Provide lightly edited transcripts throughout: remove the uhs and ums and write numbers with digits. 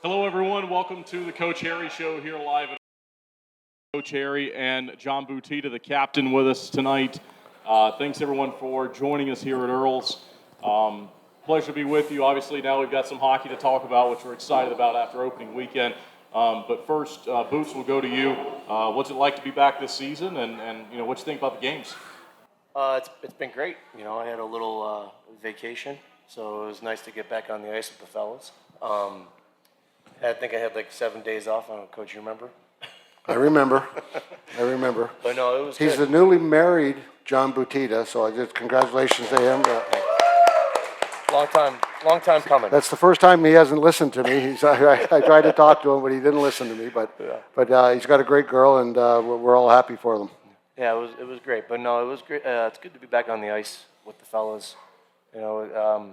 Hello, everyone. Welcome to the Coach Harry Show here live at Coach Harry and John Butita, the captain, with us tonight. Thanks, everyone, for joining us here at Earl's. Pleasure to be with you. Obviously, now we've got some hockey to talk about, which we're excited about after opening weekend. But first, Boots, we'll go to you. What's it like to be back this season, and what you think about the games? It's been great. I had a little vacation, so it was nice to get back on the ice with the fellas. I think I had like 7 days off. I don't know, Coach, you remember? I remember. But no, it was He's good. the newly married John Butita, so I just congratulations to him. Long time coming. That's the first time he hasn't listened to me. I tried to talk to him, but he didn't listen to me. But he's got a great girl, and we're all happy for them. Yeah, it was great. But no, it was great. It's good to be back on the ice with the fellas. I was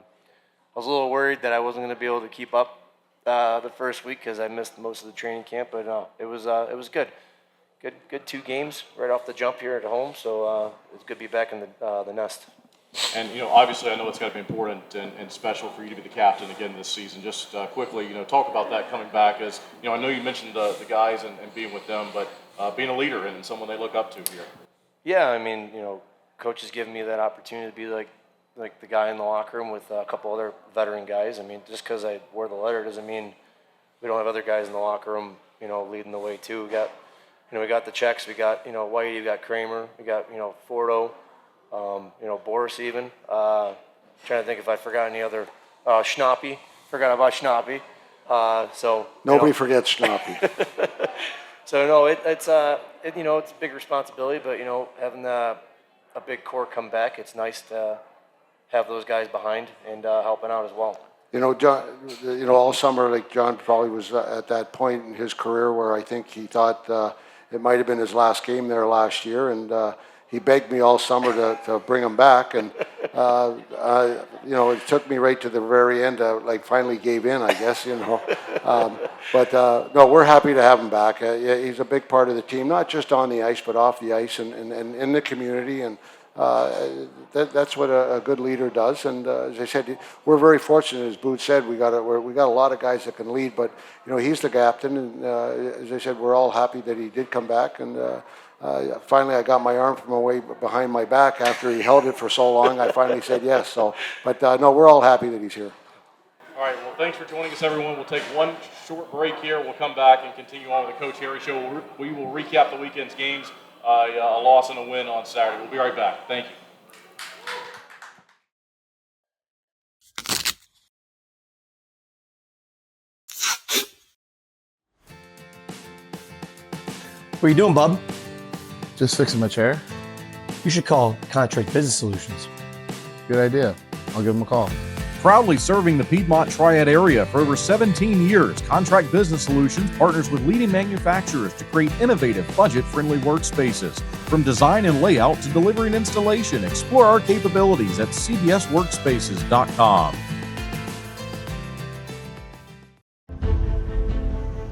a little worried that I wasn't going to be able to keep up the first week because I missed most of the training camp. But no, it was good. Good 2 games right off the jump here at home. So it's good to be back in the nest. And, obviously I know it's got to be important and special for you to be the captain again this season. Just quickly, talk about that coming back as, I know you mentioned the guys and being with them, but being a leader and someone they look up to here. Yeah, Coach has given me that opportunity to be like the guy in the locker room with a couple other veteran guys. Just because I wore the letter doesn't mean we don't have other guys in the locker room, leading the way too. We got the Czechs, we got, Whitey, we got Kramer, we got, Fordo, Boris even. Trying to think if I forgot any other. Schnappy. Forgot about Schnappy. Nobody forgets Schnappy. So no, it's a big responsibility, but having a big core come back, it's nice to have those guys behind and helping out as well. John, all summer, like John probably was at that point in his career where I think he thought it might have been his last game there last year, and he begged me all summer to bring him back, and it took me right to the very end. Finally gave in, I guess. But we're happy to have him back. He's a big part of the team, not just on the ice, but off the ice and in the community, and that's what a good leader does. And as I said, we're very fortunate. As Boots said, we got a lot of guys that can lead, but he's the captain, and as I said, we're all happy that he did come back. And finally, I got my arm from away behind my back after he held it for so long. I finally said yes. But we're all happy that he's here. All right, well, thanks for joining us, everyone. We'll take one short break here. We'll come back and continue on with the Coach Harry Show. We will recap the weekend's games, a loss and a win on Saturday. We'll be right back. Thank you. What are you doing, bub? Just fixing my chair. You should call Contract Business Solutions. Good idea. I'll give them a call. Proudly serving the Piedmont Triad area for over 17 years, Contract Business Solutions partners with leading manufacturers to create innovative, budget-friendly workspaces. From design and layout to delivery and installation, explore our capabilities at cbsworkspaces.com.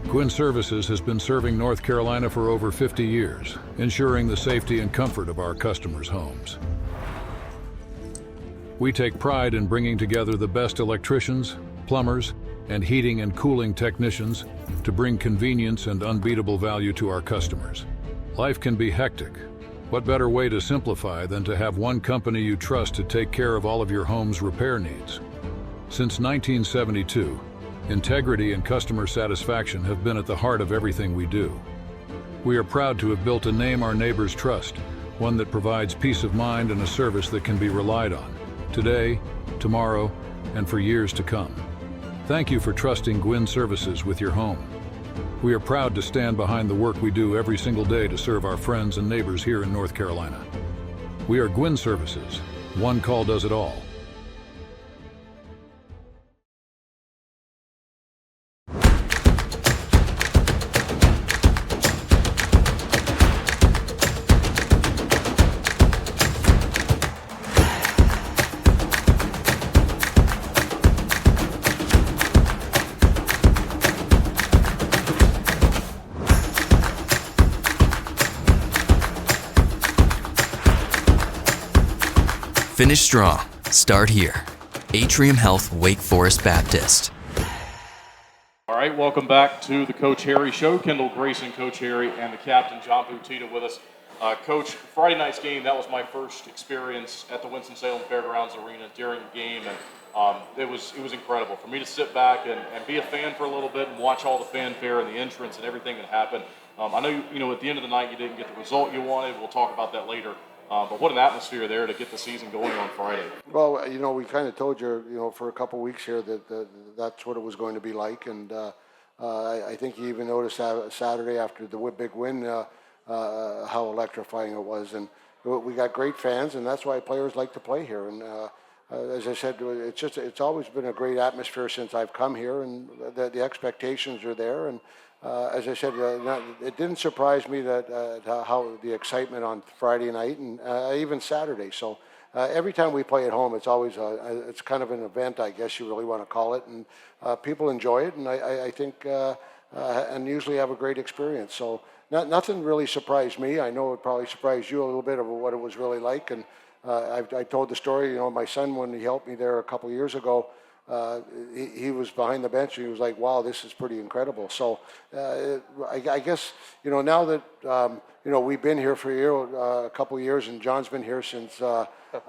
Gwinn Services has been serving North Carolina for over 50 years, ensuring the safety and comfort of our customers' homes. We take pride in bringing together the best electricians, plumbers, and heating and cooling technicians to bring convenience and unbeatable value to our customers. Life can be hectic. What better way to simplify than to have one company you trust to take care of all of your home's repair needs? Since 1972, integrity and customer satisfaction have been at the heart of everything we do. We are proud to have built a name our neighbors trust, one that provides peace of mind and a service that can be relied on, today, tomorrow, and for years to come. Thank you for trusting Gwinn Services with your home. We are proud to stand behind the work we do every single day to serve our friends and neighbors here in North Carolina. We are Gwinn Services. One call does it all. Finish strong. Start here. Atrium Health Wake Forest Baptist. All right. right, welcome back to the Coach Harry Show. Kendall Grayson, Coach Harry, and the captain, John Butita, with us. Coach, Friday night's game, that was my first experience at the Winston-Salem Fairgrounds Arena during a game, and it was incredible for me to sit back and be a fan for a little bit and watch all the fanfare and the entrance and everything that happened. I know, at the end of the night you didn't get the result you wanted. We'll talk about that later. But what an atmosphere there to get the season going on Friday. Well, we kind of told you, for a couple of weeks here that that's what it was going to be like, and I think you even noticed Saturday after the big win how electrifying it was, and we got great fans, and that's why players like to play here. And as I said, it's always been a great atmosphere since I've come here, and the expectations are there. And as I said, it didn't surprise me that how the excitement on Friday night and even Saturday. So every time we play at home, it's always it's kind of an event, I guess you really want to call it, and people enjoy it, and I think and usually have a great experience. So nothing really surprised me. I know it probably surprised you a little bit of what it was really like, and I told the story. My son, when he helped me there a couple of years ago. He was behind the bench and he was like, wow, this is pretty incredible. So I guess, now that, we've been here for a couple of years, and John's been here since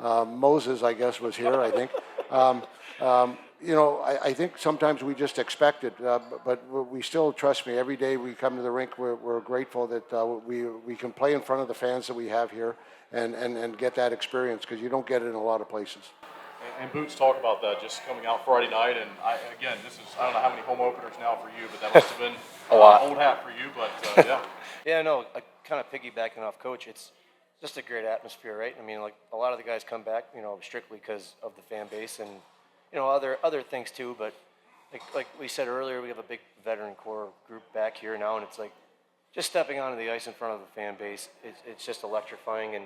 Moses, I guess, was here, I think. I think sometimes we just expect it, but we still, trust me, every day we come to the rink, we're grateful that we can play in front of the fans that we have here and get that experience, because you don't get it in a lot of places. And Boots talk about that just coming out Friday night, and I don't know how many home openers now for you, but that must have been a lot. Old hat for you, but yeah. Yeah, no, kind of piggybacking off Coach, it's just a great atmosphere, right? I mean, like a lot of the guys come back, strictly because of the fan base and other things too. But like we said earlier, we have a big veteran core group back here now, and it's like just stepping onto the ice in front of the fan base. It's just electrifying, and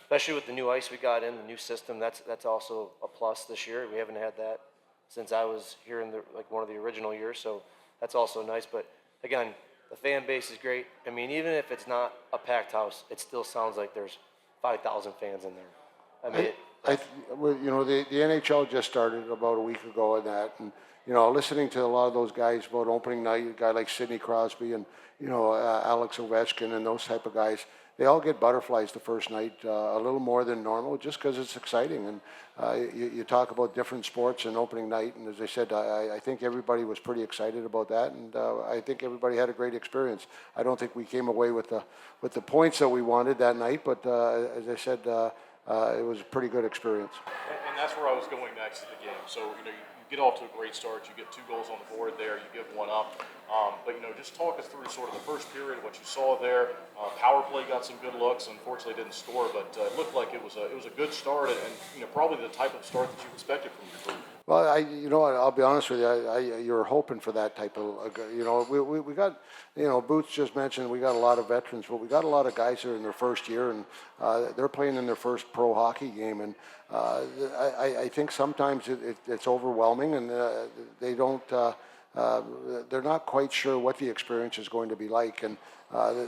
especially with the new ice we got in, the new system, that's also a plus this year. We haven't had that since I was here in one of the original years, so that's also nice. But again, the fan base is great. I mean, even if it's not a packed house, it still sounds like there's 5,000 fans in there. I mean, the NHL just started about a week ago, and listening to a lot of those guys about opening night, a guy like Sidney Crosby and Alex Ovechkin and those type of guys. They all get butterflies the first night, a little more than normal, just because it's exciting. And you talk about different sports and opening night, and as I said, I think everybody was pretty excited about that, and I think everybody had a great experience. I don't think we came away with the points that we wanted that night, but as I said, it was a pretty good experience. And that's where I was going next to the game. So you get off to a great start. You get 2 goals on the board there. You give one up. But just talk us through sort of the first period, what you saw there. Power play got some good looks. Unfortunately, didn't score, but it looked like it was a good start, and probably the type of start that you expected from your group. Well, I'll be honest with you. You're hoping for that type of, we got, Boots just mentioned we got a lot of veterans, but we got a lot of guys that are in their first year, and they're playing in their first pro hockey game, and I think sometimes it's overwhelming, and they don't. They're not quite sure what the experience is going to be like, and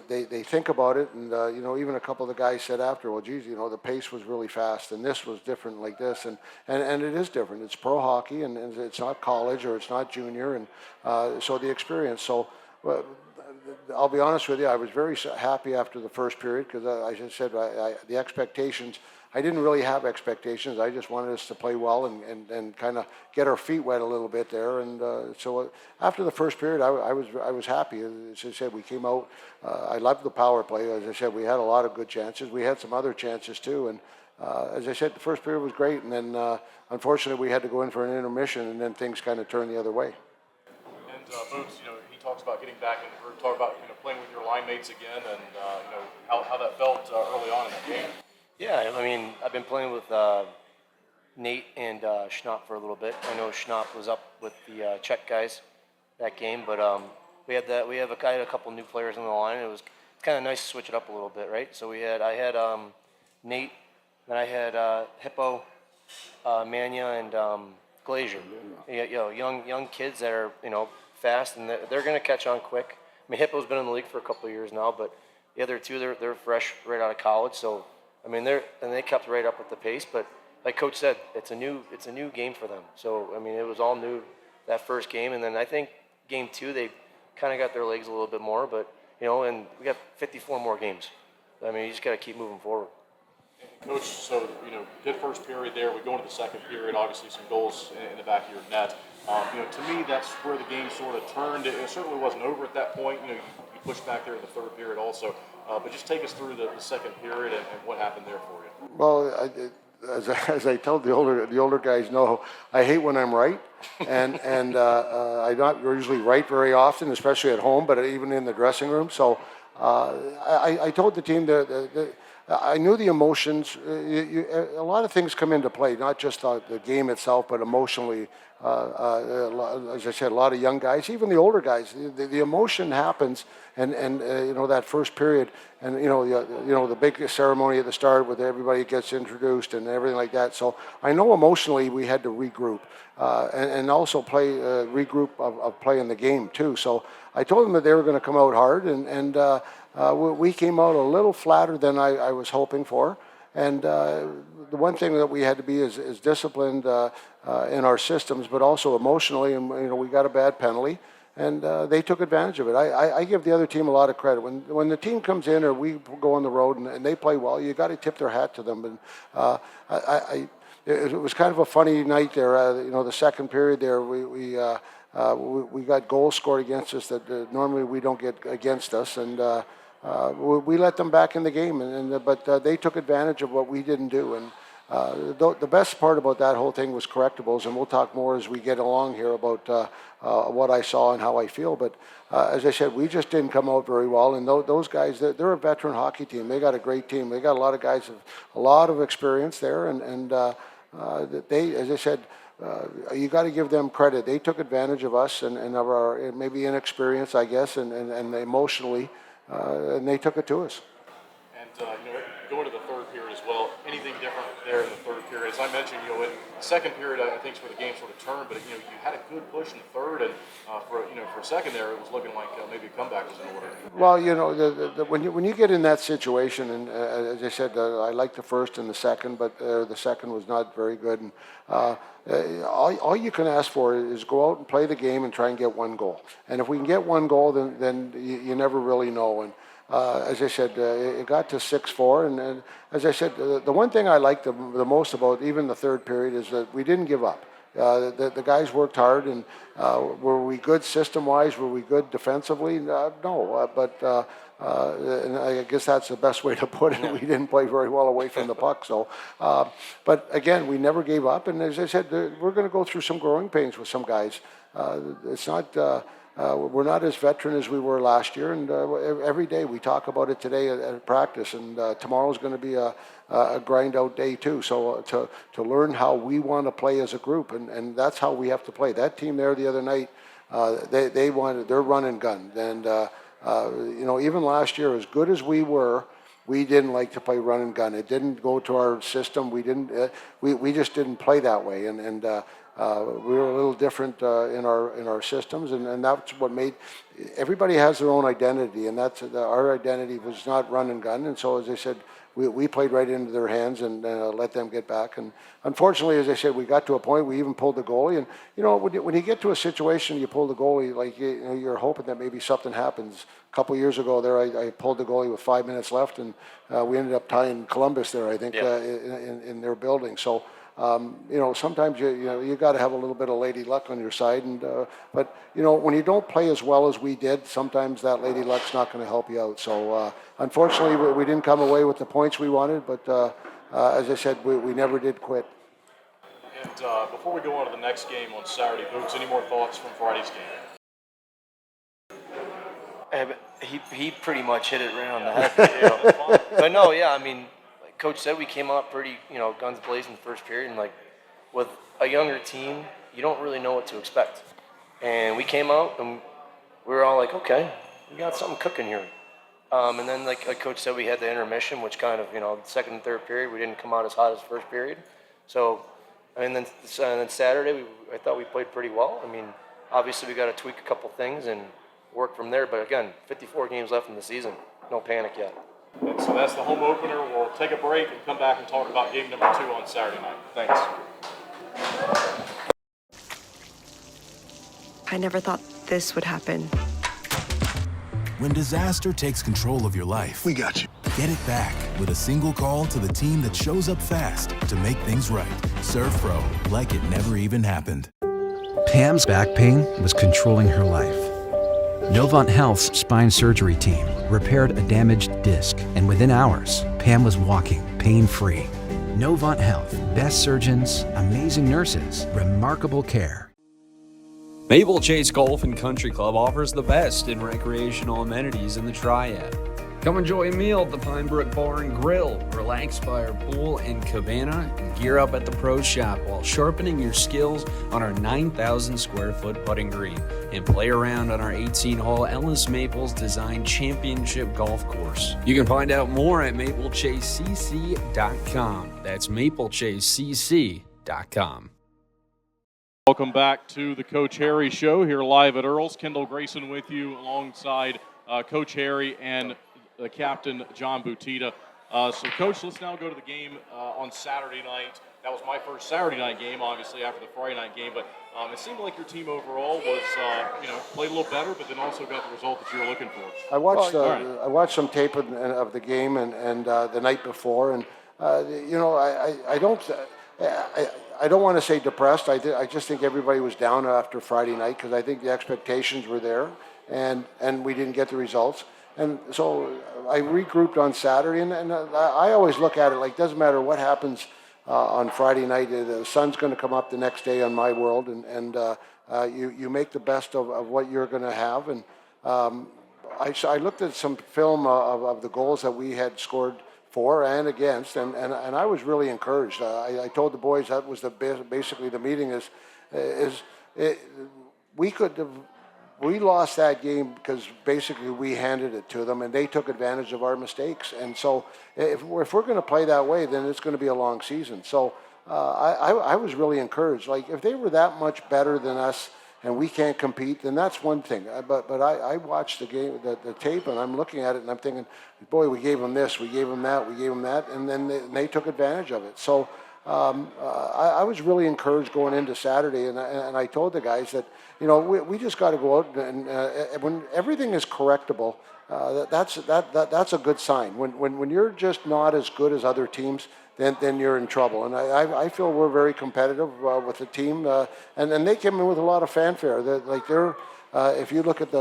they think about it, and even a couple of the guys said after, well, geez, the pace was really fast, and this was different like this, and it is different. It's pro hockey, and it's not college or it's not junior, and so the experience. So I'll be honest with you, I was very happy after the first period, because as I said, the expectations. I didn't really have expectations. I just wanted us to play well and kind of get our feet wet a little bit there. And so after the first period, I was happy. As I said, we came out. I loved the power play. As I said, we had a lot of good chances. We had some other chances too. And as I said, the first period was great. And then unfortunately, we had to go in for an intermission, and then things kind of turned the other way. And Boots, he talks about getting back in the group. Talk about playing with your line mates again, and how that felt early on in the game. Yeah, I mean, I've been playing with Nate and Schnapp for a little bit. I know Schnapp was up with the Czech guys that game, but I had a couple new players on the line. It was kind of nice to switch it up a little bit, right? So I had Nate, then I had Hippo, Mania, and Glazier. Young kids that are fast, and they're going to catch on quick. I mean, Hippo's been in the league for a couple of years now, but the other two, they're fresh right out of college, so. I mean, they kept right up with the pace, but like Coach said, it's a new game for them. So I mean, it was all new that first game, and then I think game 2, they kind of got their legs a little bit more, but, you know, and we got 54 more games. I mean, you just got to keep moving forward. Coach, so, you know, good first period there. We go into the second period, obviously some goals in the back of your net. You know, to me, that's where the game sort of turned. It certainly wasn't over at that point. You know, you pushed back there in the third period also. But just take us through the second period and what happened there for you. Well, as I told the older guys, know I hate when I'm right, and I'm not usually right very often, especially at home, but even in the dressing room. So I told the team that I knew the emotions. A lot of things come into play, not just the game itself, but emotionally. As I said, a lot of young guys, even the older guys. The emotion happens, and you know, that first period, and you know the big ceremony at the start where everybody gets introduced and everything like that. So I know emotionally we had to regroup and also play regroup of playing the game too. So I told them that they were going to come out hard, and we came out a little flatter than I was hoping for. And the one thing that we had to be is disciplined in our systems, but also emotionally. And you know, we got a bad penalty, and they took advantage of it. I give the other team a lot of credit. When the team comes in or we go on the road and they play well, you got to tip their hat to them. And it was kind of a funny night there. You know, the second period there, we got goals scored against us that normally we don't get against us, and we let them back in the game, but they took advantage of what we didn't do. And the best part about that whole thing was correctables, and we'll talk more as we get along here about what I saw and how I feel. But as I said, we just didn't come out very well. And those guys, they're a veteran hockey team. They got a great team. They got a lot of guys with a lot of experience there, and they, as I said, you got to give them credit. They took advantage of us and of our maybe inexperience, I guess, and emotionally. And they took it to us. And, you know, going to the third period as well, anything different there in the third period? As I mentioned, you know, in the second period, I think is where the game sort of turned, but, you know, you had a good push in the third, and for a second there, it was looking like maybe a comeback was in order. Well, you know, when you get in that situation, and as I said, I liked the first and the second, but the second was not very good. And all you can ask for is go out and play the game and try and get one goal. And if we can get one goal, then you never really know. And as I said, it got to 6-4, and as I said, the one thing I liked the most about even the third period is that we didn't give up. The guys worked hard, and were we good system-wise? Were we good defensively? No, but and I guess that's the best way to put it. We didn't play very well away from the puck. So, but again, we never gave up, and as I said, we're going to go through some growing pains with some guys. It's not. We're not as veteran as we were last year, and every day we talk about it today at practice, and tomorrow's going to be a grind-out day too. So to learn how we want to play as a group, and that's how we have to play. That team there the other night, they're run and gun, and you know, even last year, as good as we were, we didn't like to play run and gun. It didn't go to our system. We didn't. We just didn't play that way, and we were a little different in our systems, and that's what made. Everybody has their own identity, and that's our identity was not run and gun. And so, as I said, we played right into their hands and let them get back. And unfortunately, as I said, we got to a point we even pulled the goalie. And you know, when you get to a situation, you pull the goalie, like you're hoping that maybe something happens. A couple of years ago, there I pulled the goalie with 5 minutes left, and we ended up tying Columbus there, I think, in their building. So. You know, sometimes you got to have a little bit of lady luck on your side, and but you know, when you don't play as well as we did, sometimes that lady luck's not going to help you out. So unfortunately, we didn't come away with the points we wanted, but as I said, we never did quit. And before we go on to the next game on Saturday, Boots, any more thoughts from Friday's game? He pretty much hit it right on the head. You know? But no, yeah, I mean. Coach said we came out pretty, guns blazing first period, and like with a younger team, you don't really know what to expect. And we came out and we were all like, okay, we got something cooking here. And then like Coach said, we had the intermission, which kind of, the second and third period, we didn't come out as hot as first period. So, and then Saturday, I thought we played pretty well. I mean, obviously we got to tweak a couple things and work from there. But again, 54 games left in the season, no panic yet. And so that's the home opener. We'll take a break and come back and talk about game number 2 on Saturday night. Thanks. I never thought this would happen. When disaster takes control of your life, we got you. Get it back with a single call to the team that shows up fast to make things right. ServPro, like it never even happened. Pam's back pain was controlling her life. Novant Health's spine surgery team repaired a damaged disc, and within hours, Pam was walking pain-free. Novant Health, best surgeons, amazing nurses, remarkable care. Maple Chase Golf and Country Club offers the best in recreational amenities in the Triad. Come enjoy a meal at the Pine Brook Bar and Grill, relax by our pool and cabana, and gear up at the Pro Shop while sharpening your skills on our 9,000 square foot putting green and play around on our 18-hole Ellis Maples Design Championship Golf Course. You can find out more at maplechasecc.com. That's maplechasecc.com. Welcome back to the Coach Harry Show here live at Earl's. Kendall Grayson with you alongside Coach Harry and the captain, John Butita. So, Coach, let's now go to the game on Saturday night. That was my first Saturday night game, obviously, after the Friday night game. But it seemed like your team overall was, played a little better, but then also got the result that you were looking for. I watched some tape of the game and the night before, and I don't want to say depressed. I just think everybody was down after Friday night because I think the expectations were there, and we didn't get the results. And so I regrouped on Saturday, and I always look at it like, doesn't matter what happens on Friday night, the sun's going to come up the next day on my world, and you make the best of what you're going to have. And I looked at some film of the goals that we had scored for and against, and I was really encouraged. I told the boys that was basically the meeting we lost that game because basically we handed it to them and they took advantage of our mistakes. And so if we're going to play that way, then it's going to be a long season. So I was really encouraged. Like, if they were that much better than us and we can't compete, then that's one thing. But I watched the game, the tape, and I'm looking at it and I'm thinking, boy, we gave them this, we gave them that, and then they took advantage of it. So I was really encouraged going into Saturday, and I told the guys that, we just got to go out and when everything is correctable, that's a good sign. When you're just not as good as other teams, then you're in trouble. And I feel we're very competitive with the team, and they came in with a lot of fanfare. If you look at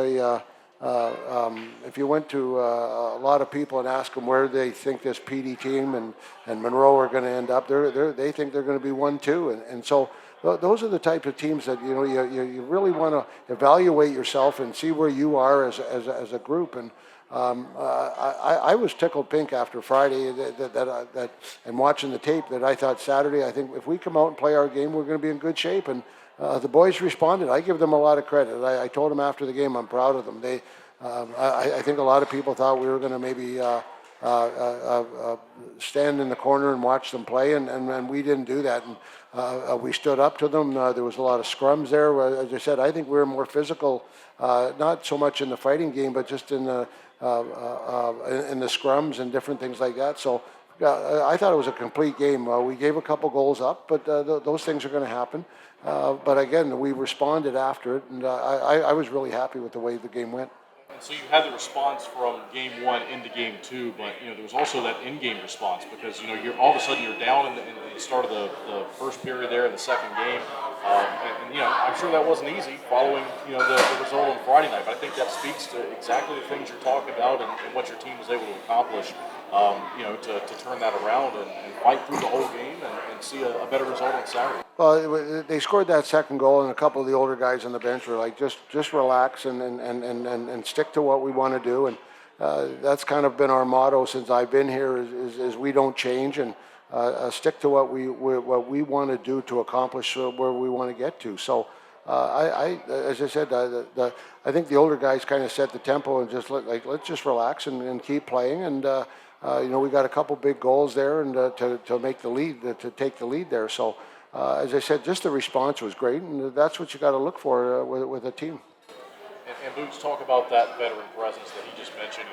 if you went to a lot of people and ask them where they think this PD team and Monroe are going to end up, they think they're going to be 1-2, and so those are the types of teams that you really want to evaluate yourself and see where you are as a group. And I was tickled pink after Friday that and watching the tape that I thought Saturday, I think if we come out and play our game, we're going to be in good shape. And the boys responded. I give them a lot of credit. I told them after the game I'm proud of them. I think a lot of people thought we were going to maybe stand in the corner and watch them play, and we didn't do that. And we stood up to them. There was a lot of scrums there. As I said, I think we were more physical, not so much in the fighting game, but just in the scrums and different things like that. So I thought it was a complete game. We gave a couple goals up, but those things are going to happen. But again, we responded after it, and I was really happy with the way the game went. And so you had the response from game one into game two, but there was also that in-game response because you're all of a sudden you're down in the start of the first period there in the second game, and I'm sure that wasn't easy following the result on Friday night. But I think that speaks to exactly the things you're talking about and what your team was able to accomplish. To turn that around and fight through the whole game and see a better result on Saturday. Well, they scored that second goal, and a couple of the older guys on the bench were like, just relax and stick to what we want to do. And that's kind of been our motto since I've been here is we don't change and stick to what we want to do to accomplish where we want to get to. So. As I said, I think the older guys kind of set the tempo and just let's just relax and keep playing. And we got a couple big goals there and to make the lead, to take the lead there. So as I said, just the response was great, and that's what you got to look for with a team. And Boots, talk about that veteran presence that he just mentioned.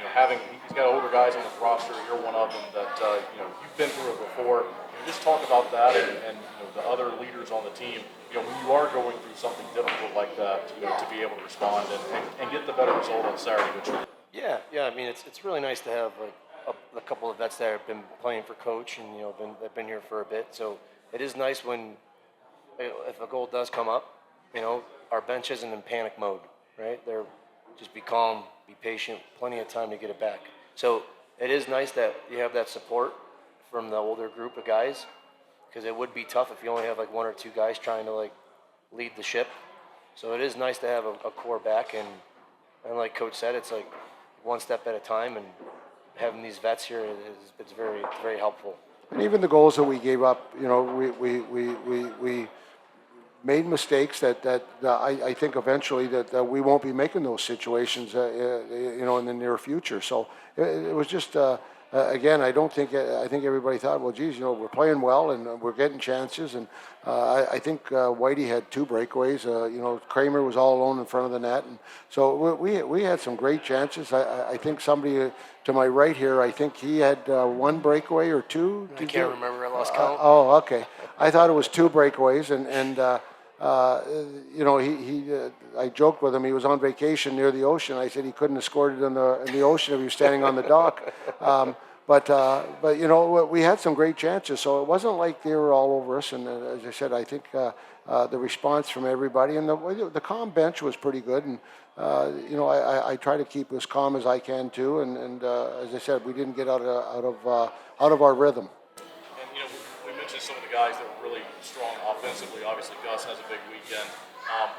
He's got older guys on the roster. You're one of them that you've been through it before. just talk about that and the other leaders on the team. When you are going through something difficult like that, to be able to respond and get the better result on Saturday, which. Yeah. I mean, it's really nice to have like a couple of vets that have been playing for coach and they've been here for a bit. So it is nice when if a goal does come up, our bench isn't in panic mode, right? They're just be calm, be patient, plenty of time to get it back. So it is nice that you have that support from the older group of guys, because it would be tough if you only have like one or two guys trying to like lead the ship. So it is nice to have a core back, and like Coach said, it's like one step at a time, and having these vets here it's very helpful. And even the goals that we gave up, we made mistakes that I think eventually that we won't be making those situations, in the near future. So it was just. Again, I think everybody thought, well, geez, we're playing well and we're getting chances. And I think Whitey had 2 breakaways. Kramer was all alone in front of the net. And so we had some great chances. I think somebody to my right here, I think he had 1 breakaway or 2. I can't remember. I lost count. Oh, okay. I thought it was 2 breakaways. I joked with him. He was on vacation near the ocean. I said he couldn't have scored it in the ocean if he was standing on the dock. But we had some great chances. So it wasn't like they were all over us. And as I said, I think the response from everybody and the calm bench was pretty good. And I try to keep as calm as I can too. And as I said, we didn't get out of our rhythm. And we mentioned some of the guys that were really strong offensively. Obviously, Gus has a big weekend.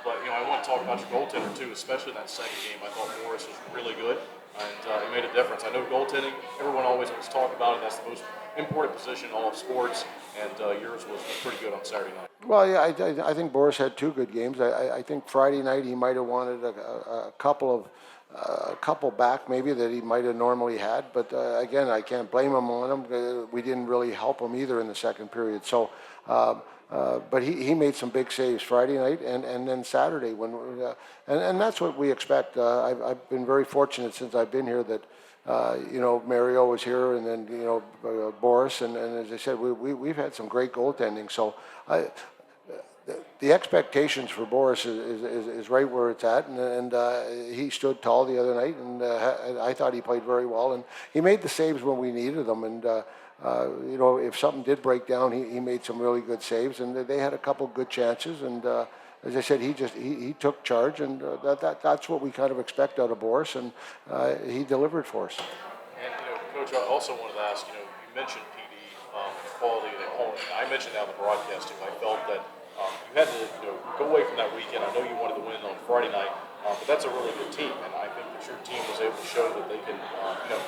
But I want to talk about your goaltender too, especially in that second game. I thought Boris was really good, and it made a difference. I know goaltending, everyone always wants to talk about it. That's the most important position in all of sports, and yours was pretty good on Saturday night. Well, yeah, I think Boris had 2 good games. I think Friday night he might have wanted a couple back maybe that he might have normally had. But again, I can't blame him on him. We didn't really help him either in the second period. So. But he made some big saves Friday night and then Saturday and that's what we expect. I've been very fortunate since I've been here that Mario was here and then Boris and as I said we've had some great goaltending. So the expectations for Boris is right where it's at, and he stood tall the other night, and I thought he played very well, and he made the saves when we needed them, and if something did break down, he made some really good saves, and they had a couple good chances, and as I said, he took charge, and that's what we kind of expect out of Boris, and he delivered for us. And Coach, I also wanted to ask, you mentioned PD, the quality of the opponent. I mentioned that on the broadcast too. I felt that you had to go away from that weekend. I know you wanted to win on Friday night, but that's a really good team, and I think that your team was able to show that they can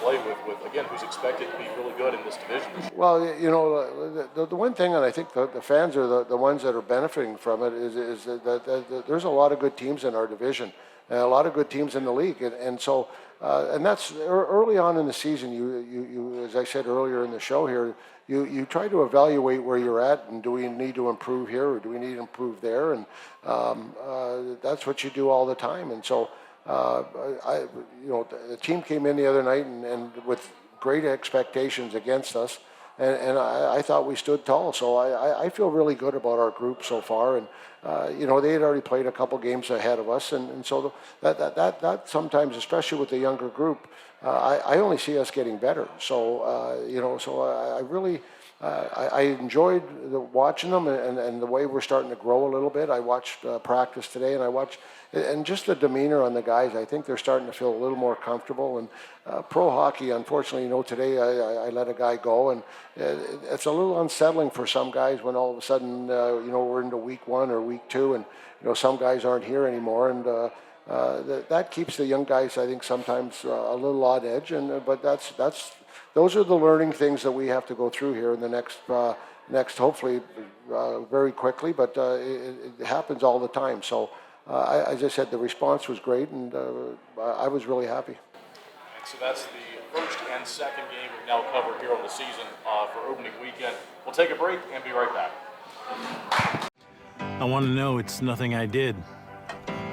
play with again who's expected to be really good in this division. Well, the one thing, and I think the fans are the ones that are benefiting from it, is that there's a lot of good teams in our division, and a lot of good teams in the league, and so and that's early on in the season. You as I said earlier in the show here. You try to evaluate where you're at, and do we need to improve here, or do we need to improve there, and that's what you do all the time. And so, the team came in the other night and with great expectations against us, and I thought we stood tall. So I feel really good about our group so far, and they had already played a couple games ahead of us, and so that sometimes, especially with the younger group. I only see us getting better. So, I really, I enjoyed watching them and the way we're starting to grow a little bit. I watched practice today, and just the demeanor on the guys. I think they're starting to feel a little more comfortable. And pro hockey, unfortunately, today I let a guy go, and it's a little unsettling for some guys when all of a sudden, we're into week 1 or week 2, and some guys aren't here anymore, and. That keeps the young guys, I think, sometimes a little on edge, but those are the learning things that we have to go through here in the next hopefully very quickly, but it happens all the time. So, as I said, the response was great, and I was really happy. And so that's the first and second game we've now covered here on the season for opening weekend. We'll take a break and be right back. I want to know it's nothing I did.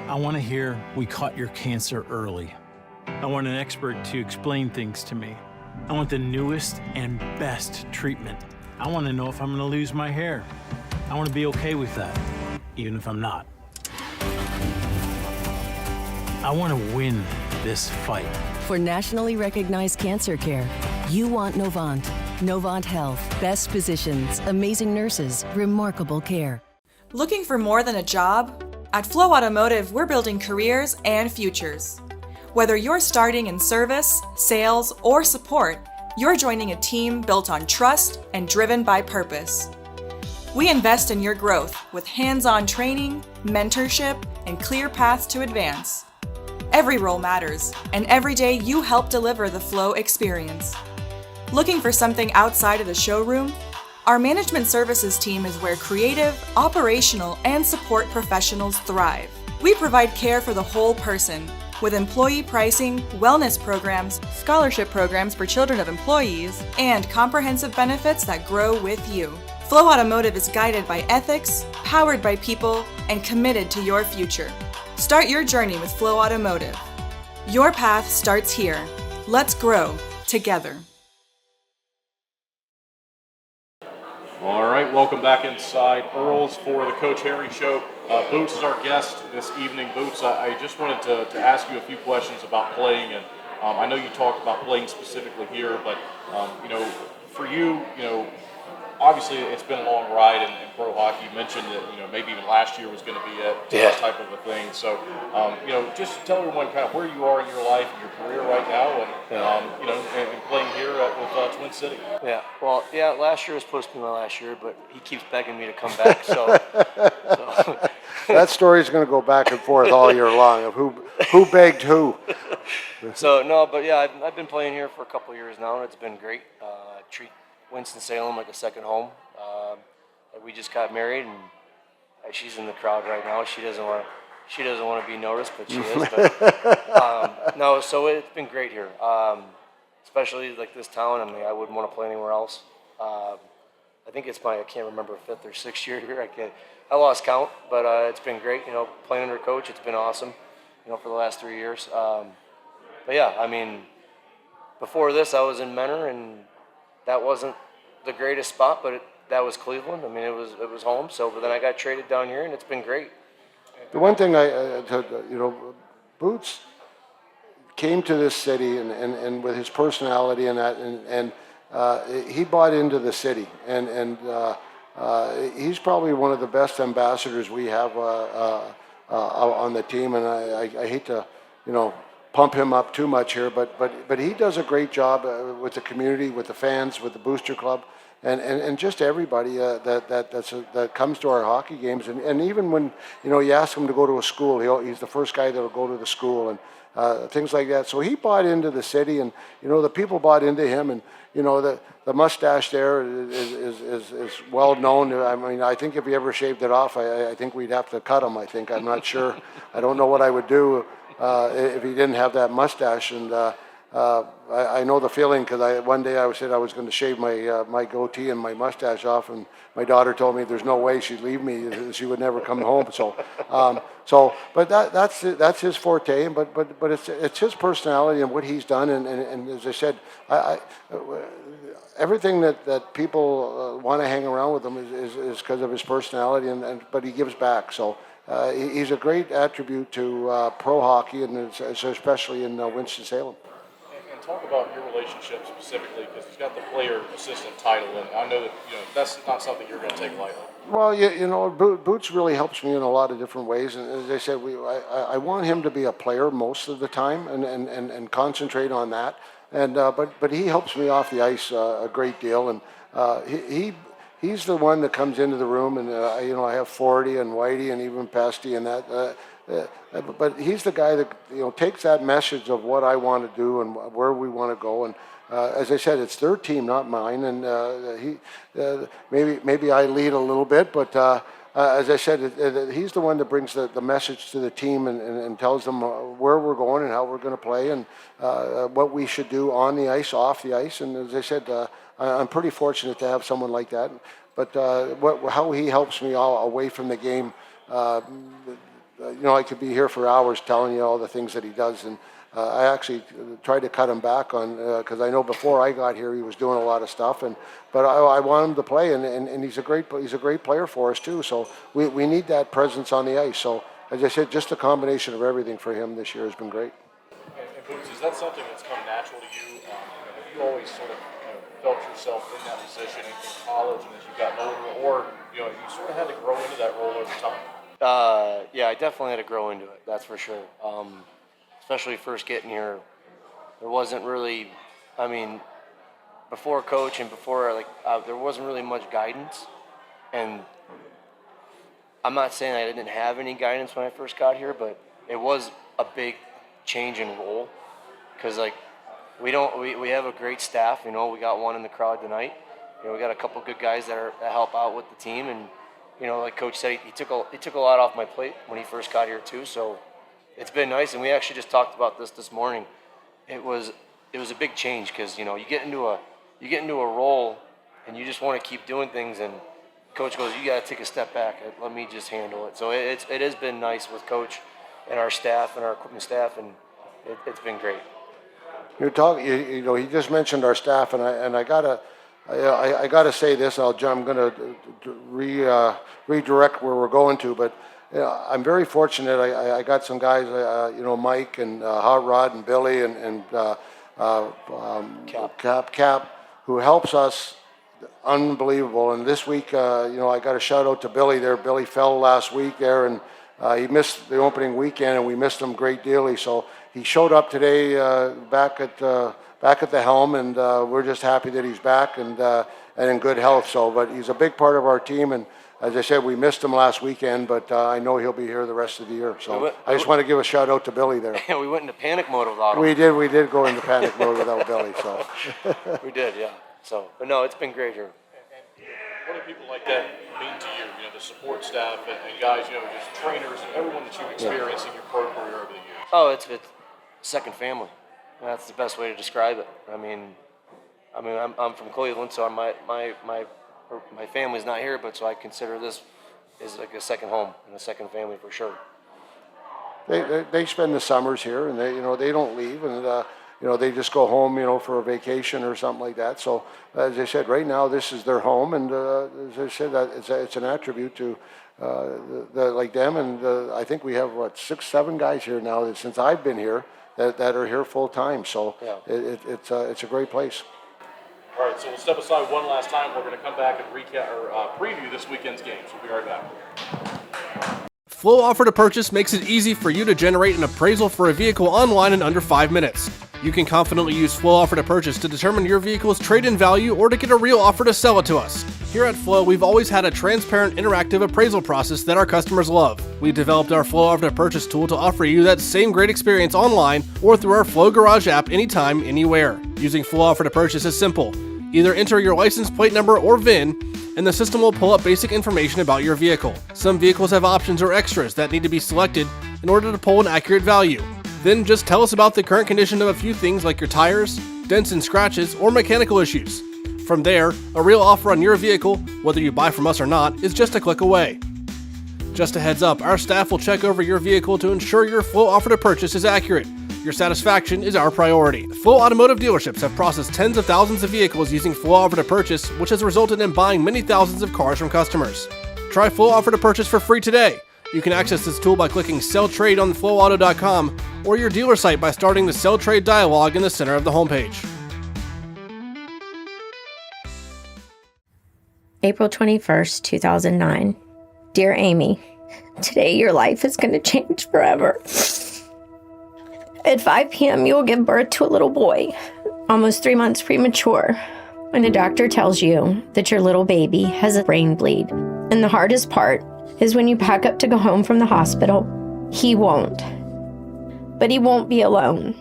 I want to hear we caught your cancer early. I want an expert to explain things to me. I want the newest and best treatment. I want to know if I'm going to lose my hair. I want to be okay with that, even if I'm not. I want to win this fight. For nationally recognized cancer care, you want Novant. Novant Health. Best physicians, amazing nurses, remarkable care. Looking for more than a job? At Flow Automotive, we're building careers and futures. Whether you're starting in service, sales, or support, you're joining a team built on trust and driven by purpose. We invest in your growth with hands-on training, mentorship, and clear paths to advance. Every role matters, and every day you help deliver the Flow experience. Looking for something outside of the showroom? Our management services team is where creative, operational, and support professionals thrive. We provide care for the whole person with employee pricing, wellness programs, scholarship programs for children of employees, and comprehensive benefits that grow with you. Flow Automotive is guided by ethics, powered by people, and committed to your future. Start your journey with Flow Automotive. Your path starts here. Let's grow together. All right, welcome back inside Earls for the Coach Harry Show. Boots is our guest this evening. Boots, I just wanted to ask you a few questions about playing, and I know you talked about playing specifically here, but for you, obviously it's been a long ride in pro hockey. You mentioned that maybe even last year was going to be that type of a thing. So just tell everyone kind of where you are in your life and your career right now, and and playing here with Twin City. Yeah, well, last year was supposed to be my last year, but he keeps begging me to come back. So that story's going to go back and forth all year long of who begged who. So no, but yeah, I've been playing here for a couple of years now, and it's been great. I treat Winston-Salem like a second home. We just got married, and she's in the crowd right now. She doesn't want to be noticed, but she is. But, no, so it's been great here, especially like this town. I mean, I wouldn't want to play anywhere else. I think it's I can't remember, 5th or 6th year here. I lost count, but it's been great. Playing under coach, it's been awesome. For the last 3 years. But yeah, I mean, before this, I was in Menor, and that wasn't the greatest spot, but that was Cleveland. I mean, it was home. So, but then I got traded down here, and it's been great. The one thing Boots came to this city, and with his personality and that, and he bought into the city, and he's probably one of the best ambassadors we have on the team. And I hate to, pump him up too much here, but he does a great job with the community, with the fans, with the Booster Club, and just everybody that comes to our hockey games. And even when you ask him to go to a school, he's the first guy that will go to the school and things like that. So he bought into the city, and the people bought into him, and the mustache there is well known. I mean, I think if he ever shaved it off, I think we'd have to cut him. I'm not sure. I don't know what I would do if he didn't have that mustache. And I know the feeling, because one day I said I was going to shave my goatee and my mustache off, and my daughter told me there's no way she'd leave me; she would never come home. But that's his forte. But it's his personality and what he's done. And as I said, everything that people want to hang around with him is because of his personality, but he gives back. So. He's a great attribute to pro hockey, and especially in Winston-Salem. And talk about your relationship specifically, because he's got the player assistant title, and I know that that's not something you're going to take lightly. Well, Boots really helps me in a lot of different ways, and as I said, I want him to be a player most of the time, and concentrate on that. And but he helps me off the ice a great deal, and he's the one that comes into the room, and I have Forty and Whitey and even Pesty and that. But he's the guy that takes that message of what I want to do and where we want to go. And as I said, it's their team, not mine. And maybe I lead a little bit, but as I said, he's the one that brings the message to the team and tells them where we're going and how we're going to play, and what we should do on the ice, off the ice. And as I said, I'm pretty fortunate to have someone like that. But how he helps me all away from the game, I could be here for hours telling you all the things that he does. And I actually tried to cut him back on, because I know before I got here he was doing a lot of stuff, but I want him to play, and he's a great player for us too. So we need that presence on the ice. So as I said, just a combination of everything for him this year has been great. And Boots, is that something that's come natural to you? Have you always sort of felt yourself in that position in college and as you got older, or you sort of had to grow into that role over time? Yeah, I definitely had to grow into it. That's for sure. Especially first getting here, there wasn't really, before coach and before there wasn't really much guidance, and I'm not saying I didn't have any guidance when I first got here, but it was a big change in role, because we have a great staff. We got one in the crowd tonight. We got a couple good guys that help out with the team, and like Coach said, he took a lot off my plate when he first got here too. So it's been nice, and we actually just talked about this morning. It was a big change, because you get into a role, and you just want to keep doing things, and Coach goes, you got to take a step back. Let me just handle it. So it has been nice with Coach and our staff and our equipment staff, and it's been great. You're talking, he just mentioned our staff, and I gotta say this. I'm gonna redirect where we're going to, but I'm very fortunate. I got some guys, Mike and Hot Rod and Billy and Cap, who helps us. Unbelievable. And this week, I got a shout out to Billy there. Billy fell last week there, and he missed the opening weekend, and we missed him great dearly. So he showed up today back at the helm, and we're just happy that he's back and in good health. So, but he's a big part of our team, and as I said, we missed him last weekend, but I know he'll be here the rest of the year. So I just want to give a shout out to Billy there. Yeah, we went into panic mode without him. We did go into panic mode without Billy. So we did, yeah. So, but no, it's been great here. And what do people like that mean to you? The support staff and guys, just trainers and everyone that you've experienced in your pro career over the years. Oh, it's second family. That's the best way to describe it. I'm from Cleveland, so my family's not here, but so I consider this is like a second home and a second family for sure. They spend the summers here, and they don't leave, and they just go home, for a vacation or something like that. So as I said, right now this is their home, and as I said, it's an attribute to like them. And I think we have 6-7 guys here now since I've been here that are here full time. So yeah. It's a great place. All right, so we'll step aside one last time. We're going to come back and recap or preview this weekend's games. We'll be right back. Flow Offer to Purchase makes it easy for you to generate an appraisal for a vehicle online in under 5 minutes. You can confidently use Flow Offer to Purchase to determine your vehicle's trade-in value or to get a real offer to sell it to us. Here at Flow, we've always had a transparent, interactive appraisal process that our customers love. We developed our Flow Offer to Purchase tool to offer you that same great experience online or through our Flow Garage app anytime, anywhere. Using Flow Offer to Purchase is simple. Either enter your license plate number or VIN, and the system will pull up basic information about your vehicle. Some vehicles have options or extras that need to be selected in order to pull an accurate value. Then just tell us about the current condition of a few things like your tires, dents and scratches, or mechanical issues. From there, a real offer on your vehicle, whether you buy from us or not, is just a click away. Just a heads up, our staff will check over your vehicle to ensure your Flow Offer to Purchase is accurate. Your satisfaction is our priority. Flow Automotive dealerships have processed tens of thousands of vehicles using Flow Offer to Purchase, which has resulted in buying many thousands of cars from customers. Try Flow Offer to Purchase for free today. You can access this tool by clicking Sell Trade on flowauto.com or your dealer site by starting the Sell Trade dialog in the center of the homepage. April 21st, 2009. Dear Amy, today your life is going to change forever. At 5 p.m., you will give birth to a little boy, almost 3 months premature. When a doctor tells you that your little baby has a brain bleed. And the hardest part is when you pack up to go home from the hospital, he won't. But he won't be alone.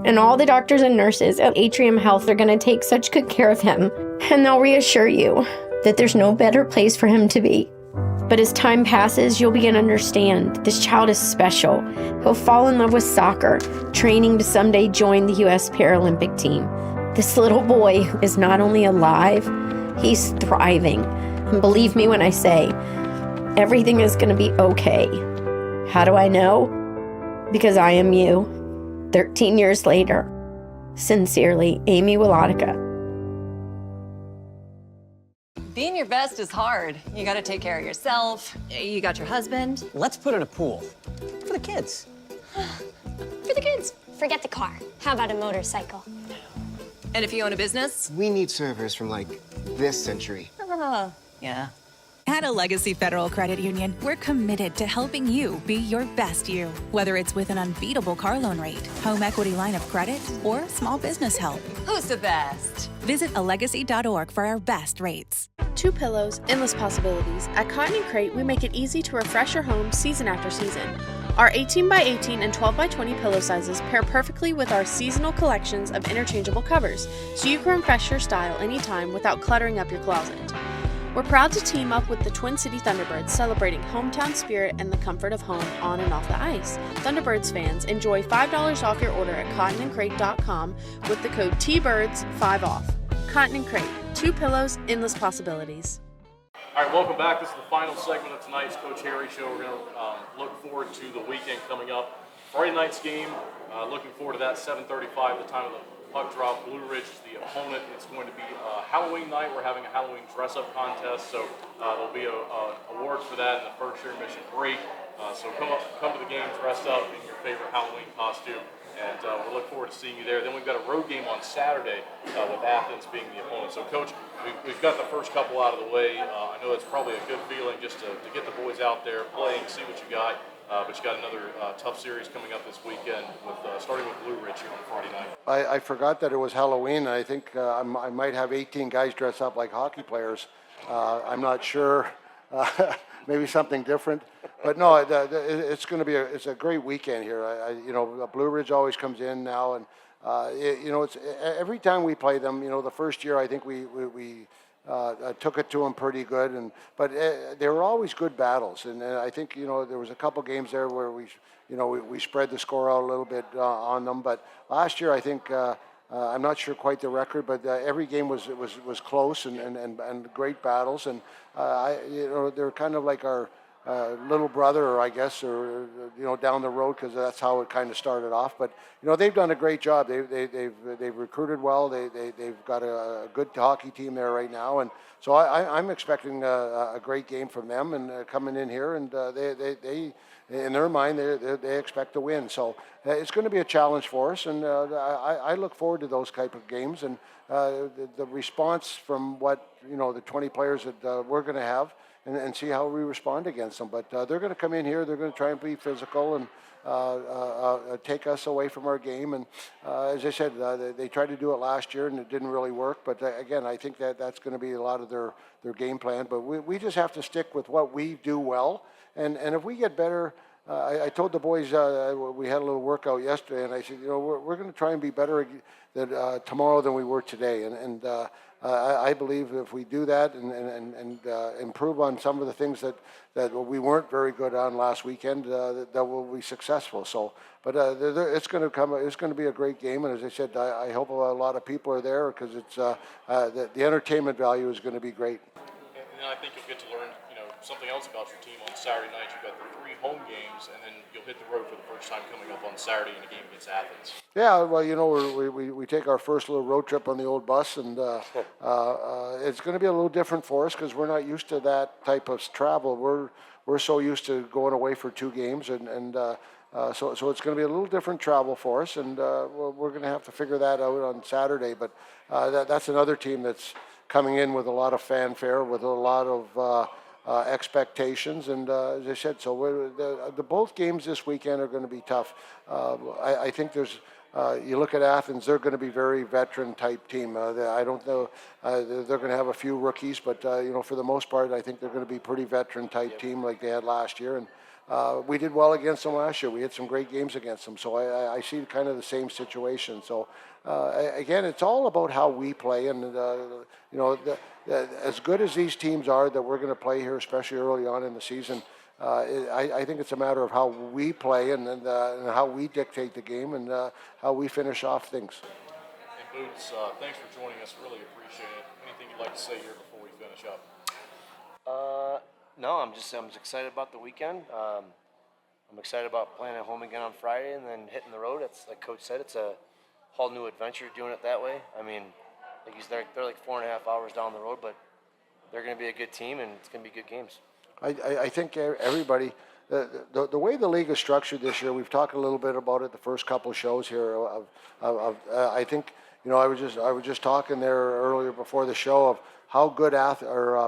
And all the doctors and nurses at Atrium Health are going to take such good care of him. And they'll reassure you that there's no better place for him to be. But as time passes, you'll begin to understand this child is special. He'll fall in love with soccer, training to someday join the U.S. Paralympic team. This little boy is not only alive, he's thriving. And believe me when I say, everything is going to be okay. How do I know? Because I am you. 13 years later. Sincerely, Amy Wilotica. Being your best is hard. You gotta take care of yourself. You got your husband. Let's put in a pool. For the kids. For the kids. Forget the car. How about a motorcycle? And if you own a business? We need servers from like this century. Yeah. At a Legacy Federal Credit Union, we're committed to helping you be your best you. Whether it's with an unbeatable car loan rate, home equity line of credit, or small business help. Who's the best? Visit alegacy.org for our best rates. 2 pillows, endless possibilities. At Cotton & Crate, we make it easy to refresh your home season after season. Our 18 by 18 and 12 by 20 pillow sizes pair perfectly with our seasonal collections of interchangeable covers, so you can refresh your style anytime without cluttering up your closet. We're proud to team up with the Twin City Thunderbirds, celebrating hometown spirit and the comfort of home on and off the ice. Thunderbirds fans, enjoy $5 off your order at cottonandcrate.com with the code TBIRDS5OFF. Cotton & Crate, 2 pillows, endless possibilities. All right, welcome back. This is the final segment of tonight's Coach Harry Show. We're going to look forward to the weekend coming up. Friday night's game, looking forward to that, 7:35, the time of the puck drop. Blue Ridge is the opponent. It's going to be Halloween night. We're having a Halloween dress-up contest, so there'll be a award for that in the first year mission break. So come to the game dressed up in your favorite Halloween costume, and we'll look forward to seeing you there. Then we've got a road game on Saturday with Athens being the opponent. So, Coach, we've got the first couple out of the way. I know it's probably a good feeling just to get the boys out there playing, see what you got. But you got another tough series coming up this weekend, with starting with Blue Ridge here on Friday night. I forgot that it was Halloween. I think I might have 18 guys dress up like hockey players. I'm not sure. Maybe something different. But no, it's going to be it's a great weekend here. Blue Ridge always comes in now, and it's every time we play them. The first year I think we took it to them pretty good, but they were always good battles, and I think there was a couple games there where we spread the score out a little bit on them. But last year I think I'm not sure quite the record, but every game was close and great battles, and they're kind of like our little brother, I guess, or down the road, because that's how it kind of started off. But they've done a great job. They've recruited well. They've got a good hockey team there right now, and so I'm expecting a great game from them, and coming in here, and they in their mind they expect to win. So it's going to be a challenge for us, and I look forward to those type of games, and the response from what the 20 players that we're going to have. And see how we respond against them. But they're going to come in here. They're going to try and be physical and take us away from our game. And as I said, they tried to do it last year, and it didn't really work. But again, I think that's going to be a lot of their game plan. But we just have to stick with what we do well. And if we get better, I told the boys, we had a little workout yesterday, and I said, we're going to try and be better tomorrow than we were today. And I believe if we do that and improve on some of the things that we weren't very good on last weekend, that we'll be successful. So, but it's going to be a great game, and as I said, I hope a lot of people are there, because it's the entertainment value is going to be great. And then I think you'll get to learn something else about your team on Saturday night. You've got the 3 home games, and then you'll hit the road for the first time coming up on Saturday in a game against Athens. Yeah, well, we take our first little road trip on the old bus, and it's going to be a little different for us, because we're not used to that type of travel. We're so used to going away for 2 games, and so it's going to be a little different travel for us, and we're going to have to figure that out on Saturday. But that's another team that's coming in with a lot of fanfare, with a lot of expectations, and as I said, so the both games this weekend are going to be tough. I think there's you look at Athens; they're going to be very veteran type team. I don't know; they're going to have a few rookies, but for the most part, I think they're going to be pretty veteran type team like they had last year. And we did well against them last year. We had some great games against them, so I see kind of the same situation. So again, it's all about how we play, and as good as these teams are that we're going to play here, especially early on in the season, I think it's a matter of how we play and how we dictate the game, and how we finish off things. And Boots, thanks for joining us. Really appreciate it. Anything you'd like to say here before we finish up? No, I'm just excited about the weekend. I'm excited about playing at home again on Friday and then hitting the road. It's like Coach said, it's a whole new adventure doing it that way. I mean, like they're like 4.5 hours down the road, but they're going to be a good team and it's going to be good games. I think everybody, the way the league is structured this year, we've talked a little bit about it the first couple of shows here. I think, you know, I was just talking there earlier before the show of how good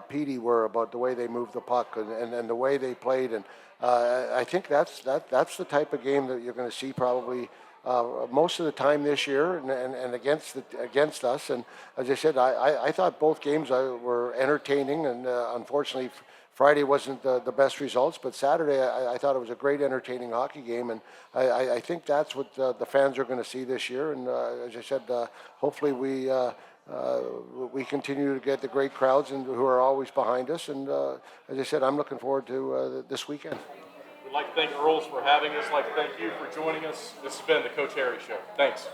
Petey were about the way they moved the puck and the way they played, and I think that's the type of game that you're going to see probably most of the time this year, and against us. And as I said, I thought both games were entertaining, and unfortunately Friday wasn't the best results, but Saturday I thought it was a great entertaining hockey game, and I think that's what the fans are going to see this year. And as I said, hopefully we continue to get the great crowds and who are always behind us. And as I said, I'm looking forward to this weekend. We'd like to thank Earls for having us. I'd like to thank you for joining us. This has been the Coach Harry Show. Thanks.